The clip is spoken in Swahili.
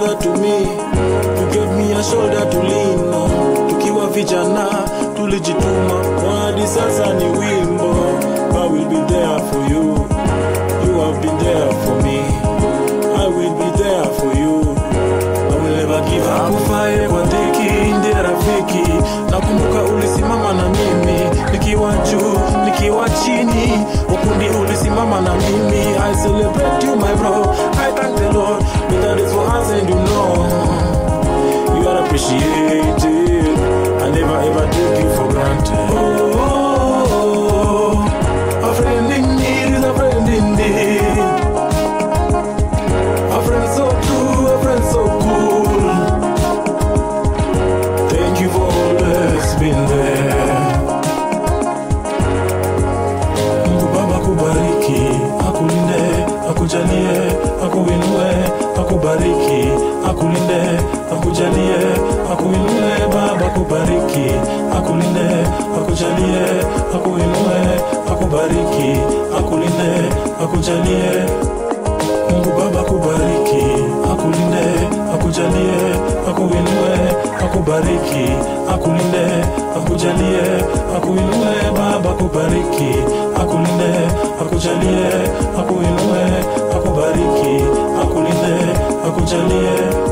brother to me. You gave me a shoulder to lean on. Tukiwa vijana tulijituma, hadi sasa ni wimbo. I will be there for you. You have been there for me. I will be there for you. I will never give up. Kufaye kwa dhiki ndiye rafiki. Nakumbuka ulisimama na mimi, nikiwa juu, nikiwa chini, ukundi ulisimama na mimi. I celebrate you my bro, I thank the Lord, because it's for us and you know you are appreciated. I never ever take you for granted. A friend in need is a friend indeed. A friend so true, a friend so cool. Thank you for always being there. Mungu Baba kubariki, akulinde, akujalie, akuinue, akubariki, akulinde, akujalie, akuinue. Baba kubariki, akulinde, akujalie, akuinue, akubariki, akulinde, akujalie. Mungu Baba kubariki, akulinde, akujalie, akuinue, akubariki, akulinde, akujalie, akuinue. Baba kubariki, akulinde, akujalie, akuinue, akubariki, akulinde, akujalie.